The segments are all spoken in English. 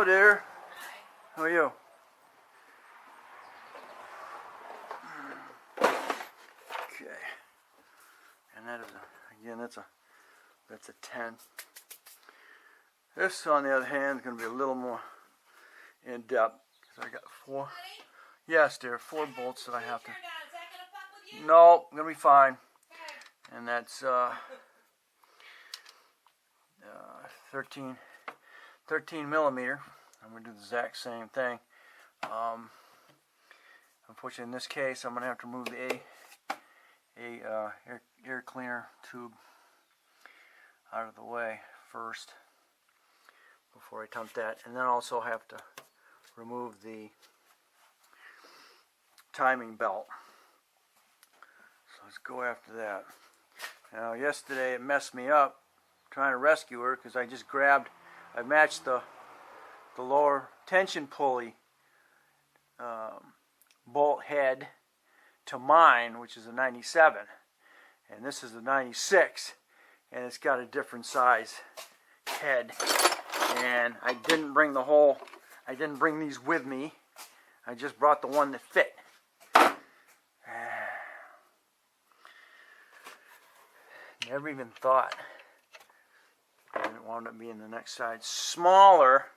dear. How are you? Okay. And that is again, that's a 10. This, on the other hand, is going to be a little more in depth. So I got 4. Yes, dear, 4 bolts that I have to. No, I'm going to be fine. And that's 13 millimeter. I'm going to do the exact same thing. Unfortunately, in this case, I'm going to have to remove the air cleaner tube out of the way first before I dump that, and then also have to remove the timing belt. So let's go after that. Now, yesterday it messed me up trying to rescue her because I matched the lower tension pulley bolt head to mine, which is a 97, and this is a 96, and it's got a different size head. And I didn't bring these with me. I just brought the one that fit. Never even thought. And it wound up being the next size smaller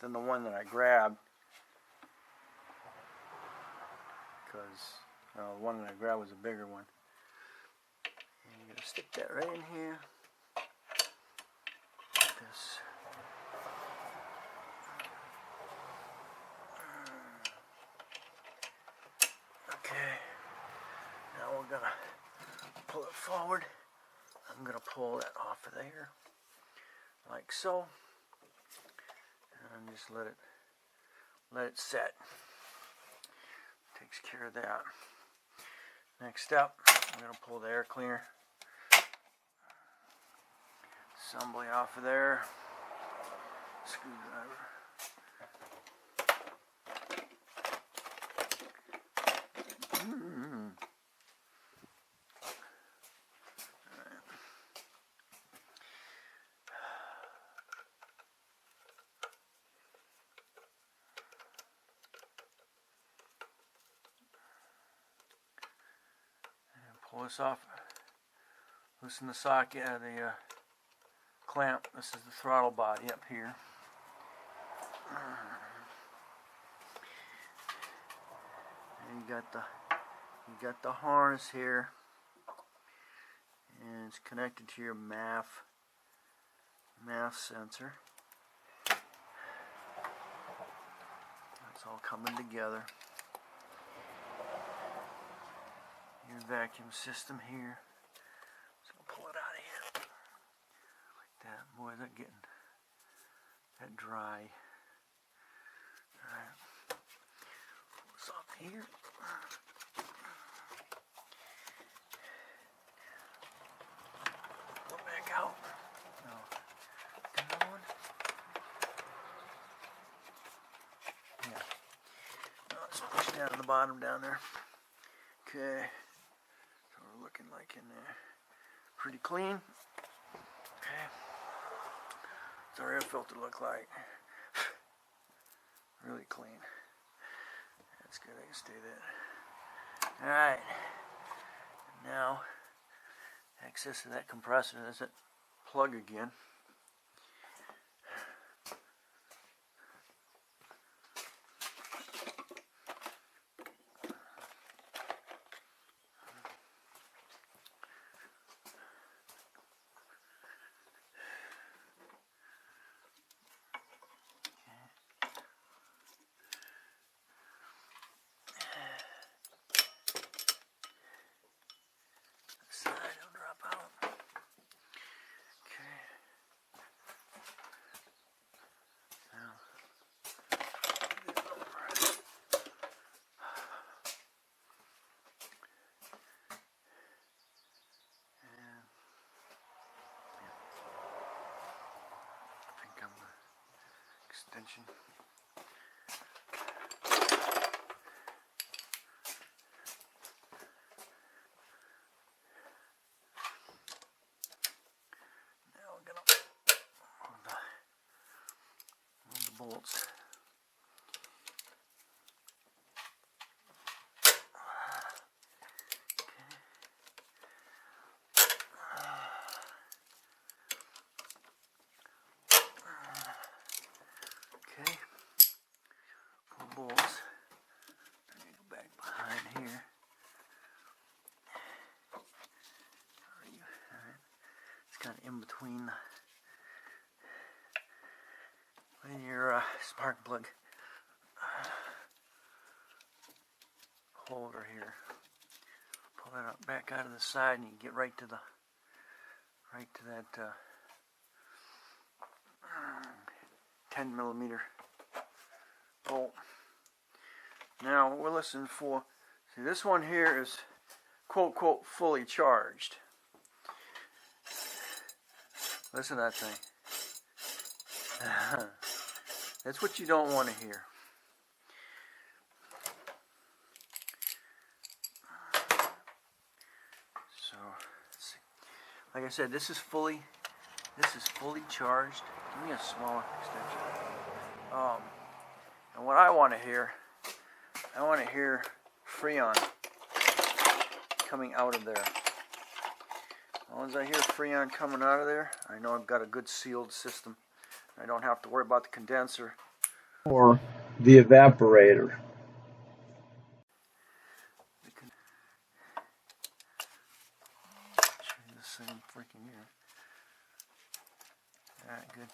than the one that I grabbed. Because the one that I grabbed was a bigger one. And you're going to stick that right in here. This. Okay. Now we're going to pull it forward. I'm going to pull that off of there. Like so. And just let it set. Takes care of that. Next up, I'm going to pull the air cleaner assembly off of there. Screwdriver. Pull this off, loosen the socket, the clamp. This is the throttle body up here. And you got the harness here, and it's connected to your MAF sensor. It's all coming together. Your vacuum system here. So I'll pull it out of here. Like that. Boy, is that getting that dry. Alright. Pull this off here. Pull it back out. No. Another one. Yeah. No, let's push down to the bottom down there. Okay. Looking like in there pretty clean. Okay, what's our air filter look like? Really clean. That's good. I can stay there. Alright, now access to that compressor. There's that plug again. Extension. Now we're gonna move the bolts. Okay, 4 bolts. I'm going to go back behind here. It's kind of in between your spark plug holder here. Pull that up, back out of the side, and you get right to that 10 millimeter bolt. Now what we're listening for, see, this one here is quote quote fully charged. Listen to that thing. That's what you don't want to hear. So, let's see. Like I said, this is fully charged. Give me a smaller extension. And what I want to hear Freon coming out of there. As long as I hear Freon coming out of there, I know I've got a good sealed system. I don't have to worry about the condenser or the evaporator. The same freaking here. Alright, good.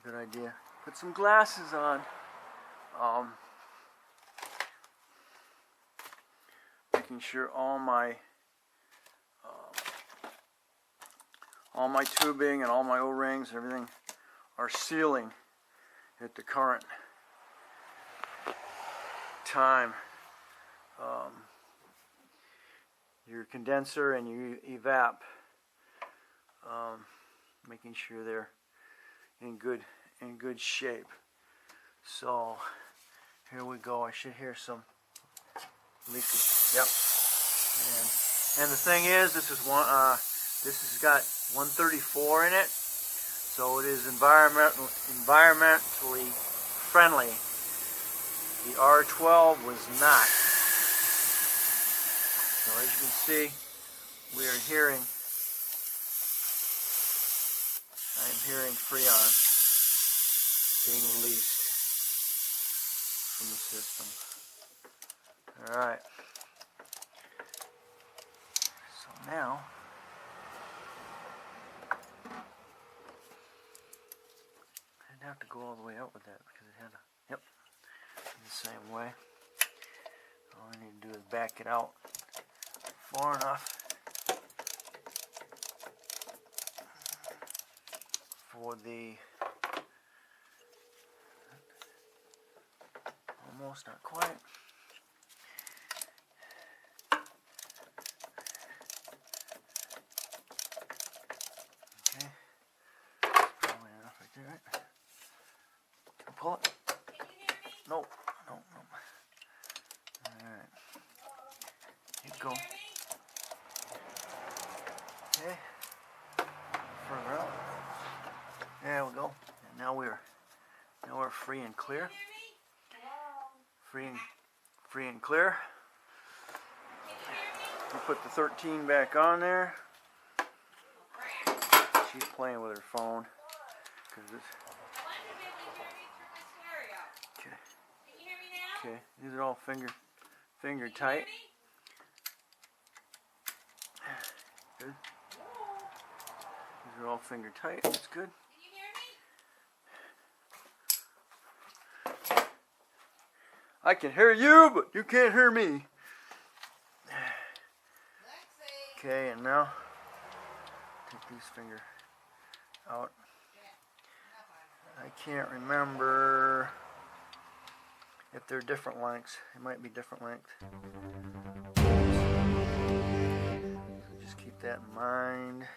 Good idea. Put some glasses on. Making sure all my tubing and all my O-rings and everything are sealing at the current time. Your condenser and your evap, making sure they're in good shape. So here we go. I should hear some leaking. Yep. And the thing is, this has got 134 in it, so it is environmentally friendly. The R12 was not. So as you can see, we are hearing. I am hearing Freon being released from the system. All right. So now, I didn't have to go all the way out with that because it had a, yep, the same way. All I need to do is back it out far enough for the, almost, not quite. Okay, probably enough right there, right? Pull it. Nope. Nope. Alright. Here you go. Okay. Further out. There we go. And now we're free and clear. Free and clear. We put the 13 back on there. She's playing with her phone. Okay, these are all finger tight. Good. These are all finger tight. That's good. I can hear you, but you can't hear me. Okay, and now take these fingers out. I can't remember if they're different lengths. It might be different length. So just keep that in mind.